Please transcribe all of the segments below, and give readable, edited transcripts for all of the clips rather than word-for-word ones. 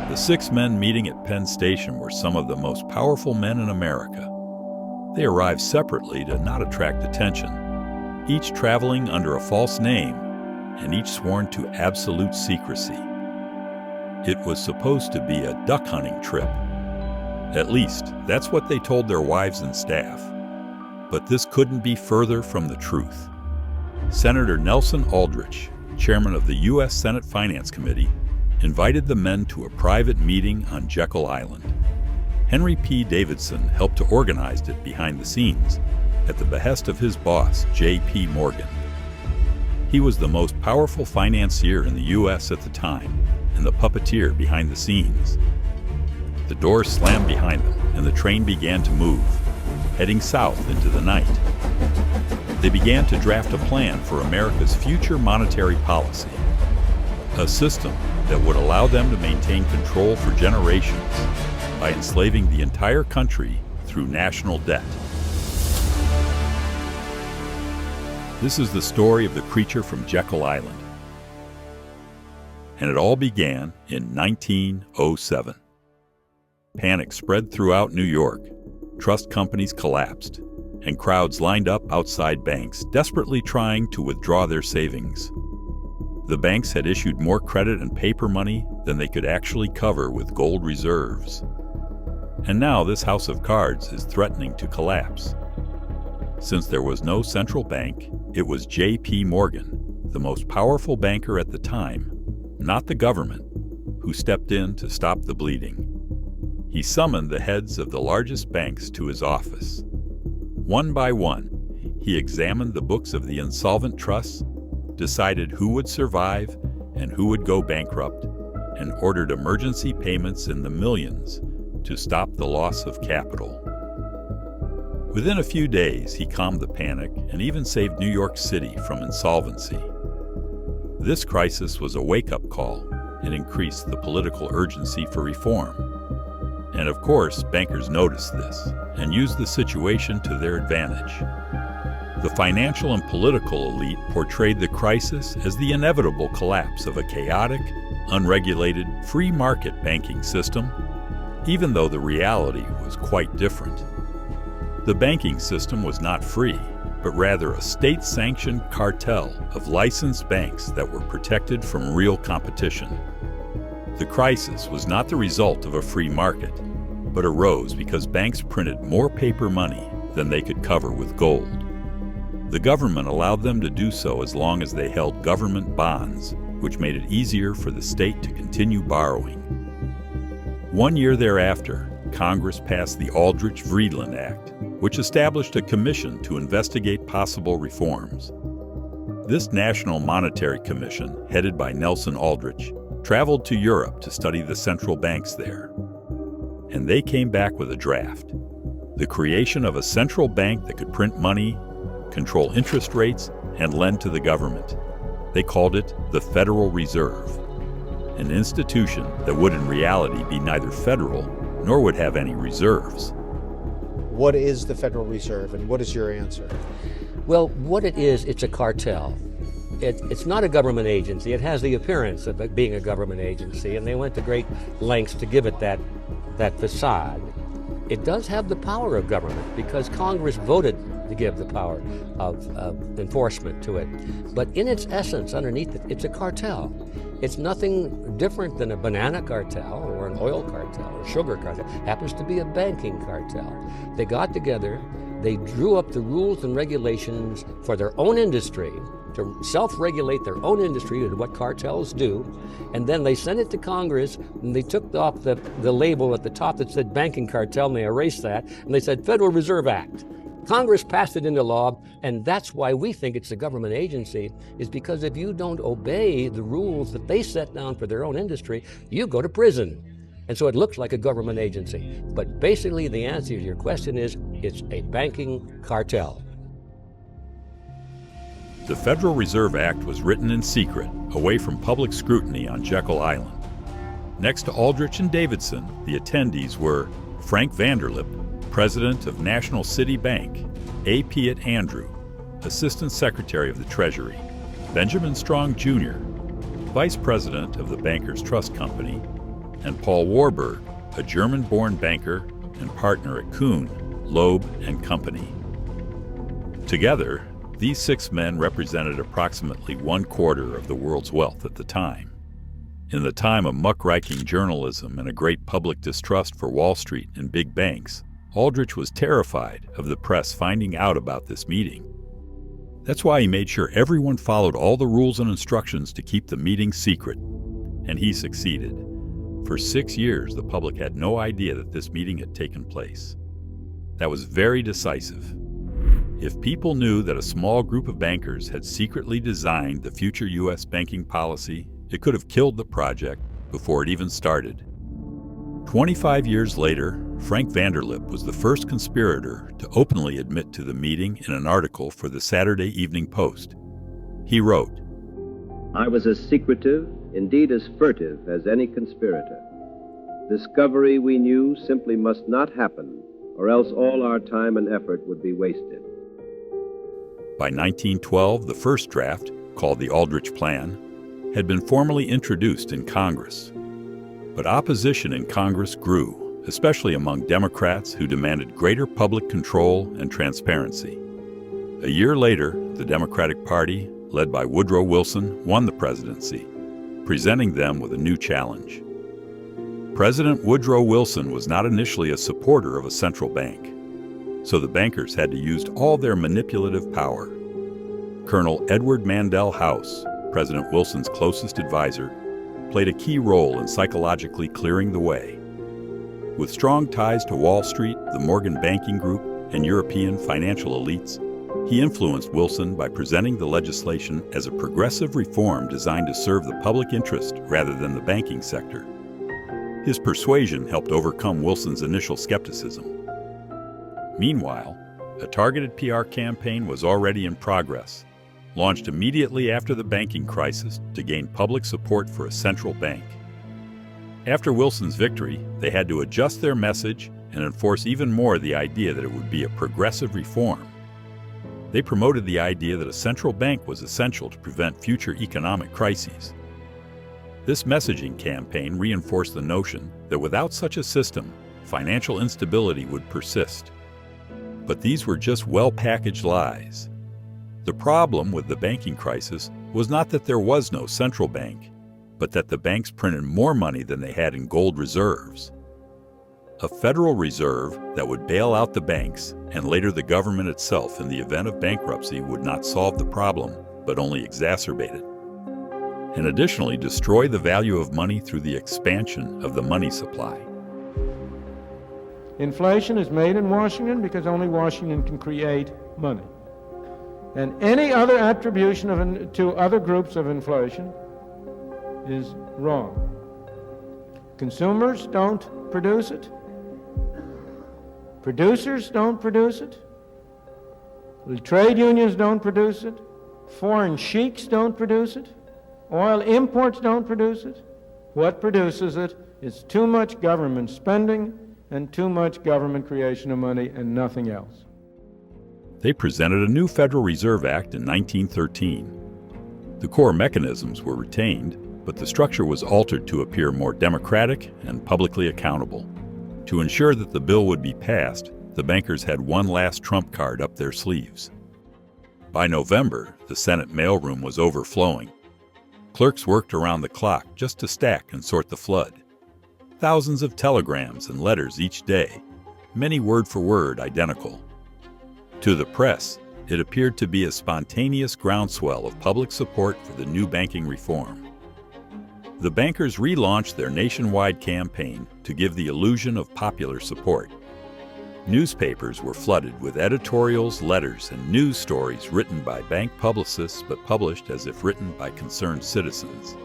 The 6 men meeting at Penn Station were some of the most powerful men in America. They arrived separately to not attract attention, each traveling under a false name and each sworn to absolute secrecy. It was supposed to be a duck hunting trip. At least, that's what they told their wives and staff. But this couldn't be further from the truth. Senator Nelson Aldrich, chairman of the U.S. Senate Finance Committee, invited the men to a private meeting on Jekyll Island. Henry P. Davidson helped to organize it behind the scenes at the behest of his boss, J.P. Morgan. He was the most powerful financier in the U.S. at the time and the puppeteer behind the scenes. The doors slammed behind them and the train began to move, heading south into the night. They began to draft a plan for America's future monetary policy, a system that would allow them to maintain control for generations by enslaving the entire country through national debt. This is the story of the creature from Jekyll Island. And it all began in 1907. Panic spread throughout New York. Trust companies collapsed, and crowds lined up outside banks, desperately trying to withdraw their savings. The banks had issued more credit and paper money than they could actually cover with gold reserves. And now this house of cards is threatening to collapse. Since there was no central bank, it was J.P. Morgan, the most powerful banker at the time, not the government, who stepped in to stop the bleeding. He summoned the heads of the largest banks to his office. One by one, he examined the books of the insolvent trusts, decided who would survive and who would go bankrupt, and ordered emergency payments in the millions to stop the loss of capital. Within a few days, he calmed the panic and even saved New York City from insolvency. This crisis was a wake-up call and increased the political urgency for reform. And of course, bankers noticed this and used the situation to their advantage. The financial and political elite portrayed the crisis as the inevitable collapse of a chaotic, unregulated, free market banking system, even though the reality was quite different. The banking system was not free, but rather a state-sanctioned cartel of licensed banks that were protected from real competition. The crisis was not the result of a free market, but arose because banks printed more paper money than they could cover with gold. The government allowed them to do so as long as they held government bonds, which made it easier for the state to continue borrowing. 1 year thereafter, Congress passed the Aldrich-Vreeland Act, which established a commission to investigate possible reforms. This National Monetary Commission, headed by Nelson Aldrich, traveled to Europe to study the central banks there. And they came back with a draft: the creation of a central bank that could print money, control interest rates, and lend to the government. They called it the Federal Reserve, an institution that would in reality be neither federal nor would have any reserves. What is the Federal Reserve, and what is your answer? Well, what it is, it's a cartel. It's not a government agency. It has the appearance of it being a government agency, and they went to great lengths to give it that facade. It does have the power of government because Congress voted to give the power of enforcement to it. But in its essence, underneath it, it's a cartel. It's nothing different than a banana cartel or an oil cartel or sugar cartel. It happens to be a banking cartel. They got together, they drew up the rules and regulations for their own industry, to self-regulate their own industry and what cartels do, and then they sent it to Congress, and they took off the label at the top that said banking cartel, and they erased that, and they said Federal Reserve Act. Congress passed it into law, and that's why we think it's a government agency, is because if you don't obey the rules that they set down for their own industry, you go to prison. And so it looks like a government agency. But basically the answer to your question is, it's a banking cartel. The Federal Reserve Act was written in secret, away from public scrutiny on Jekyll Island. Next to Aldrich and Davidson, the attendees were Frank Vanderlip, President of National City Bank; A. Piatt Andrew, Assistant Secretary of the Treasury; Benjamin Strong, Jr., Vice President of the Bankers Trust Company; and Paul Warburg, a German-born banker and partner at Kuhn, Loeb and Company. Together, these 6 men represented approximately 1/4 of the world's wealth at the time. In the time of muckraking journalism and a great public distrust for Wall Street and big banks, Aldrich was terrified of the press finding out about this meeting. That's why he made sure everyone followed all the rules and instructions to keep the meeting secret. And he succeeded. For 6 years, the public had no idea that this meeting had taken place. That was very decisive. If people knew that a small group of bankers had secretly designed the future U.S. banking policy, it could have killed the project before it even started. 25 years later, Frank Vanderlip was the first conspirator to openly admit to the meeting in an article for the Saturday Evening Post. He wrote, "I was as secretive, indeed as furtive, as any conspirator. Discovery, we knew, simply must not happen, or else all our time and effort would be wasted." By 1912, the first draft, called the Aldrich Plan, had been formally introduced in Congress. But opposition in Congress grew, especially among Democrats who demanded greater public control and transparency. A year later, the Democratic Party, led by Woodrow Wilson, won the presidency, presenting them with a new challenge. President Woodrow Wilson was not initially a supporter of a central bank, so the bankers had to use all their manipulative power. Colonel Edward Mandell House, President Wilson's closest advisor, played a key role in psychologically clearing the way. With strong ties to Wall Street, the Morgan Banking Group, and European financial elites, he influenced Wilson by presenting the legislation as a progressive reform designed to serve the public interest rather than the banking sector. His persuasion helped overcome Wilson's initial skepticism. Meanwhile, a targeted PR campaign was already in progress, launched immediately after the banking crisis to gain public support for a central bank. After Wilson's victory, they had to adjust their message and enforce even more the idea that it would be a progressive reform. They promoted the idea that a central bank was essential to prevent future economic crises. This messaging campaign reinforced the notion that without such a system, financial instability would persist. But these were just well-packaged lies. The problem with the banking crisis was not that there was no central bank, but that the banks printed more money than they had in gold reserves. A Federal Reserve that would bail out the banks and later the government itself in the event of bankruptcy would not solve the problem, but only exacerbate it. And additionally destroy the value of money through the expansion of the money supply. Inflation is made in Washington because only Washington can create money. And any other attribution to other groups of inflation is wrong. Consumers don't produce it. Producers don't produce it. The trade unions don't produce it. Foreign sheiks don't produce it. Oil imports don't produce it. What produces it is too much government spending and too much government creation of money and nothing else. They presented a new Federal Reserve Act in 1913. The core mechanisms were retained, but the structure was altered to appear more democratic and publicly accountable. To ensure that the bill would be passed, the bankers had one last trump card up their sleeves. By November, the Senate mailroom was overflowing. Clerks worked around the clock just to stack and sort the flood. Thousands of telegrams and letters each day, many word for word identical. To the press, it appeared to be a spontaneous groundswell of public support for the new banking reform. The bankers relaunched their nationwide campaign to give the illusion of popular support. Newspapers were flooded with editorials, letters, and news stories written by bank publicists but published as if written by concerned citizens.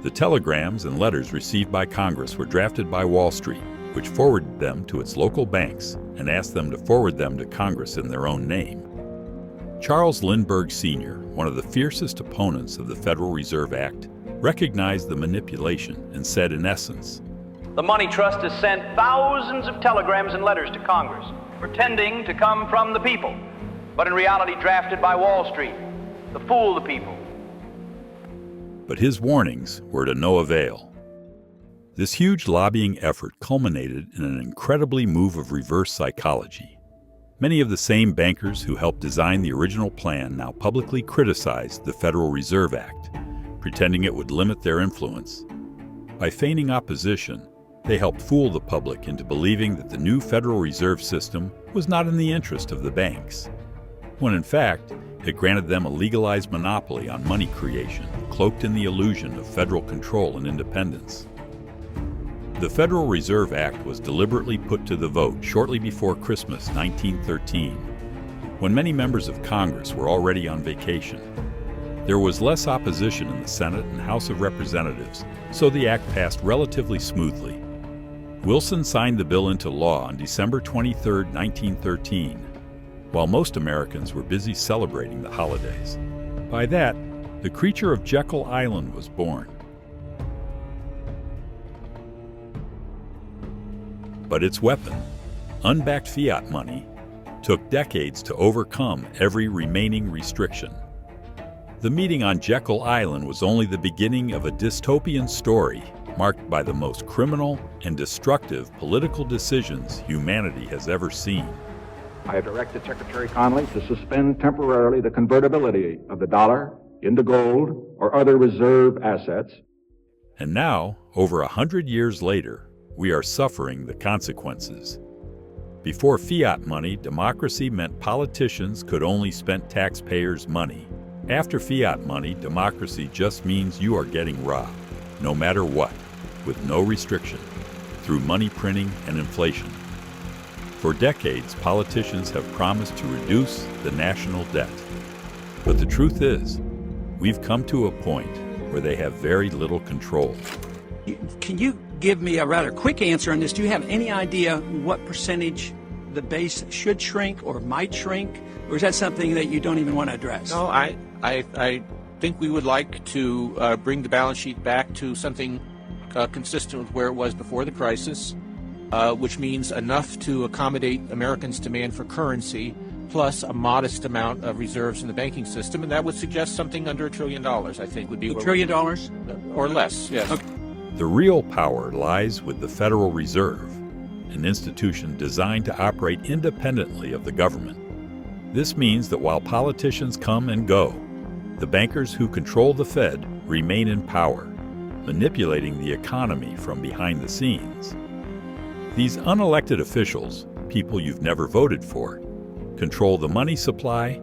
The telegrams and letters received by Congress were drafted by Wall Street, which forwarded them to its local banks and asked them to forward them to Congress in their own name. Charles Lindbergh Sr., one of the fiercest opponents of the Federal Reserve Act, recognized the manipulation and said in essence, "The Money Trust has sent thousands of telegrams and letters to Congress, pretending to come from the people, but in reality drafted by Wall Street, to fool the people." But his warnings were to no avail. This huge lobbying effort culminated in an incredibly move of reverse psychology. Many of the same bankers who helped design the original plan now publicly criticized the Federal Reserve Act, pretending it would limit their influence. By feigning opposition, they helped fool the public into believing that the new Federal Reserve System was not in the interest of the banks, when in fact, it granted them a legalized monopoly on money creation, cloaked in the illusion of federal control and independence. The Federal Reserve Act was deliberately put to the vote shortly before Christmas 1913, when many members of Congress were already on vacation. There was less opposition in the Senate and House of Representatives, so the act passed relatively smoothly. Wilson signed the bill into law on December 23, 1913, while most Americans were busy celebrating the holidays. By that, the creature of Jekyll Island was born. But its weapon, unbacked fiat money, took decades to overcome every remaining restriction. The meeting on Jekyll Island was only the beginning of a dystopian story marked by the most criminal and destructive political decisions humanity has ever seen. I have directed Secretary Connally to suspend temporarily the convertibility of the dollar into gold or other reserve assets. And now, over 100 years later, we are suffering the consequences. Before fiat money, democracy meant politicians could only spend taxpayers' money. After fiat money, democracy just means you are getting robbed, no matter what, with no restriction, through money printing and inflation. For decades, politicians have promised to reduce the national debt. But the truth is, we've come to a point where they have very little control. Can you give me a rather quick answer on this? Do you have any idea what percentage the base should shrink or might shrink? Or is that something that you don't even want to address? No, I think we would like to bring the balance sheet back to something consistent with where it was before the crisis, which means enough to accommodate Americans' demand for currency, plus a modest amount of reserves in the banking system, and that would suggest something under $1 trillion, I think, would be $1 trillion? Or less, yes. Okay. The real power lies with the Federal Reserve, an institution designed to operate independently of the government. This means that while politicians come and go, the bankers who control the Fed remain in power, manipulating the economy from behind the scenes. These unelected officials, people you've never voted for, control the money supply,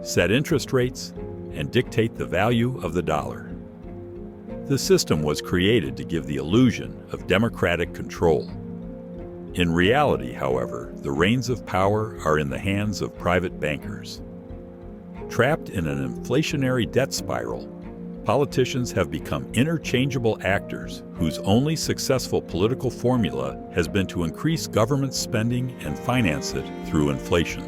set interest rates, and dictate the value of the dollar. The system was created to give the illusion of democratic control. In reality, however, the reins of power are in the hands of private bankers. Trapped in an inflationary debt spiral, politicians have become interchangeable actors whose only successful political formula has been to increase government spending and finance it through inflation.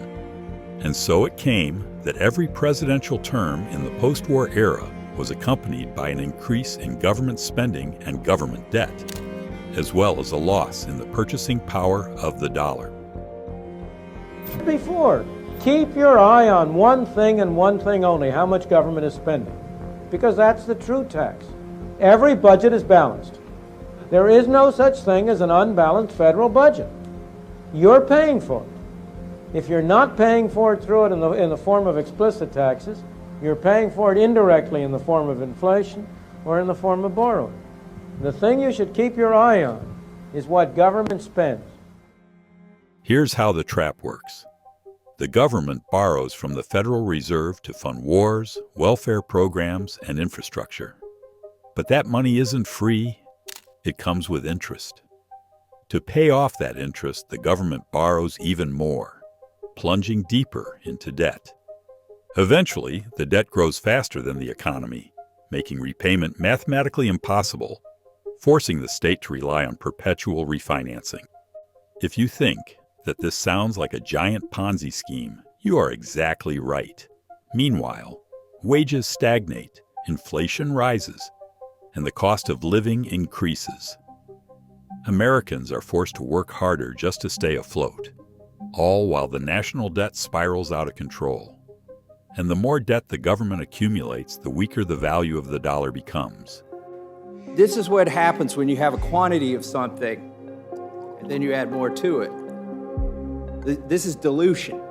And so it came that every presidential term in the post-war era was accompanied by an increase in government spending and government debt, as well as a loss in the purchasing power of the dollar. Before, keep your eye on one thing and one thing only, how much government is spending, because that's the true tax. Every budget is balanced. There is no such thing as an unbalanced federal budget. You're paying for it. If you're not paying for it through it in the form of explicit taxes, you're paying for it indirectly in the form of inflation or in the form of borrowing. The thing you should keep your eye on is what government spends. Here's how the trap works. The government borrows from the Federal Reserve to fund wars, welfare programs, and infrastructure. But that money isn't free. It comes with interest. To pay off that interest, the government borrows even more, plunging deeper into debt. Eventually, the debt grows faster than the economy, making repayment mathematically impossible, forcing the state to rely on perpetual refinancing. If you think that this sounds like a giant Ponzi scheme, you are exactly right. Meanwhile, wages stagnate, inflation rises, and the cost of living increases. Americans are forced to work harder just to stay afloat, all while the national debt spirals out of control. And the more debt the government accumulates, the weaker the value of the dollar becomes. This is what happens when you have a quantity of something and then you add more to it. This is dilution.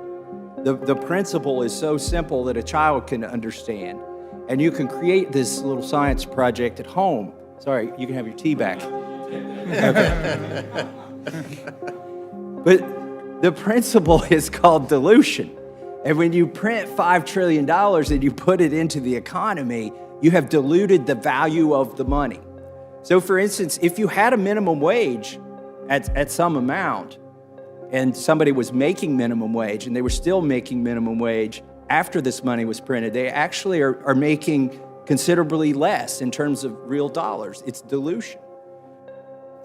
The principle is so simple that a child can understand. And you can create this little science project at home. Sorry, you can have your tea back. Okay. But the principle is called dilution. And when you print $5 trillion and you put it into the economy, you have diluted the value of the money. So for instance, if you had a minimum wage at some amount, and somebody was making minimum wage, and they were still making minimum wage after this money was printed, they actually are making considerably less in terms of real dollars. It's dilution.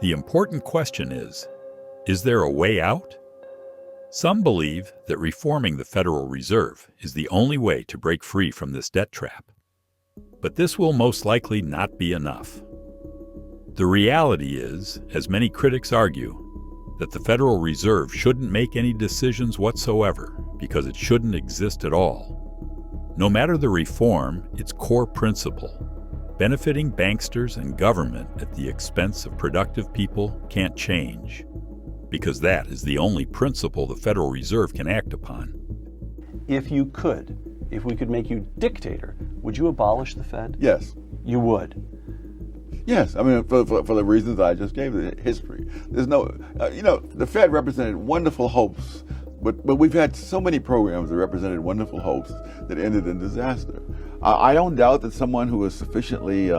The important question is there a way out? Some believe that reforming the Federal Reserve is the only way to break free from this debt trap. But this will most likely not be enough. The reality is, as many critics argue, that the Federal Reserve shouldn't make any decisions whatsoever because it shouldn't exist at all. No matter the reform, its core principle, benefiting banksters and government at the expense of productive people, can't change, because that is the only principle the Federal Reserve can act upon. If we could make you dictator, would you abolish the Fed? Yes. You would? Yes, I mean, for the reasons I just gave, the history. There's no, the Fed represented wonderful hopes, but we've had so many programs that represented wonderful hopes that ended in disaster. I don't doubt that someone who is sufficiently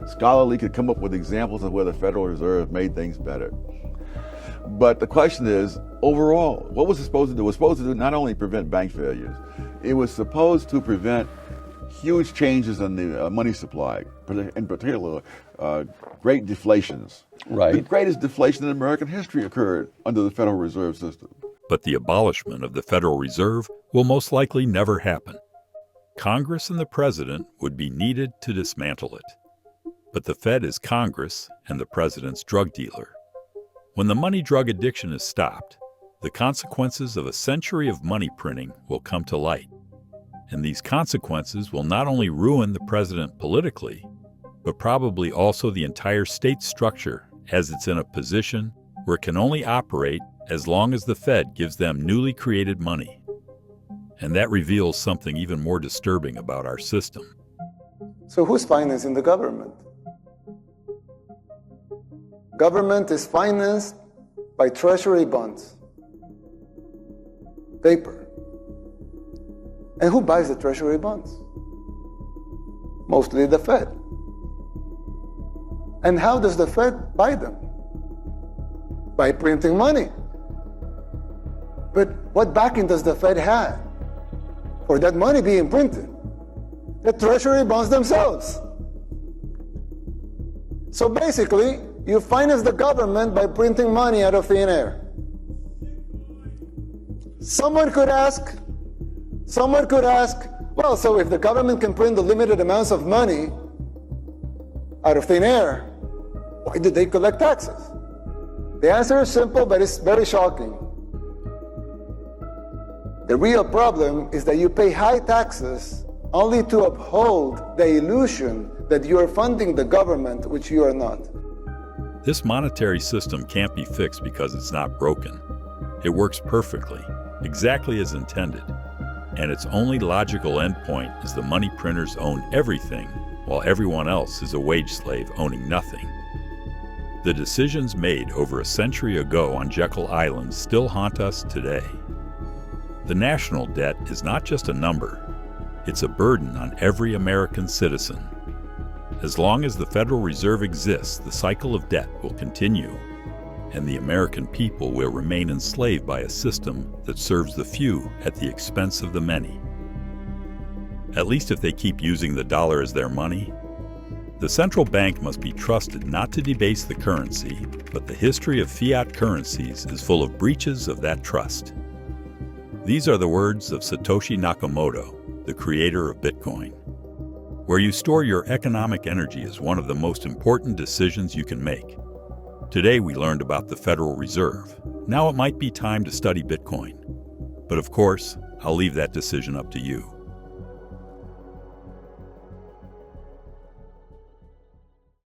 scholarly could come up with examples of where the Federal Reserve made things better. But the question is, overall, what was it supposed to do? It was supposed to not only prevent bank failures, it was supposed to prevent huge changes in the money supply, in particular, great deflations. Right. The greatest deflation in American history occurred under the Federal Reserve System. But the abolishment of the Federal Reserve will most likely never happen. Congress and the President would be needed to dismantle it. But the Fed is Congress and the President's drug dealer. When the money-drug addiction is stopped, the consequences of a century of money printing will come to light. And these consequences will not only ruin the president politically, but probably also the entire state structure, as it's in a position where it can only operate as long as the Fed gives them newly created money. And that reveals something even more disturbing about our system. So who's financing the government? Government is financed by treasury bonds, paper. And who buys the treasury bonds? Mostly the Fed. And how does the Fed buy them? By printing money. But what backing does the Fed have for that money being printed? The treasury bonds themselves. So basically, you finance the government by printing money out of thin air. Someone could ask, well, so if the government can print the limited amounts of money out of thin air, why do they collect taxes? The answer is simple, but it's very shocking. The real problem is that you pay high taxes only to uphold the illusion that you are funding the government, which you are not. This monetary system can't be fixed because it's not broken. It works perfectly, exactly as intended. And its only logical endpoint is the money printers own everything, while everyone else is a wage slave owning nothing. The decisions made over a century ago on Jekyll Island still haunt us today. The national debt is not just a number, it's a burden on every American citizen. As long as the Federal Reserve exists, the cycle of debt will continue, and the American people will remain enslaved by a system that serves the few at the expense of the many. At least if they keep using the dollar as their money. The central bank must be trusted not to debase the currency, but the history of fiat currencies is full of breaches of that trust. These are the words of Satoshi Nakamoto, the creator of Bitcoin. Where you store your economic energy is one of the most important decisions you can make. Today we learned about the Federal Reserve. Now it might be time to study Bitcoin. But of course, I'll leave that decision up to you.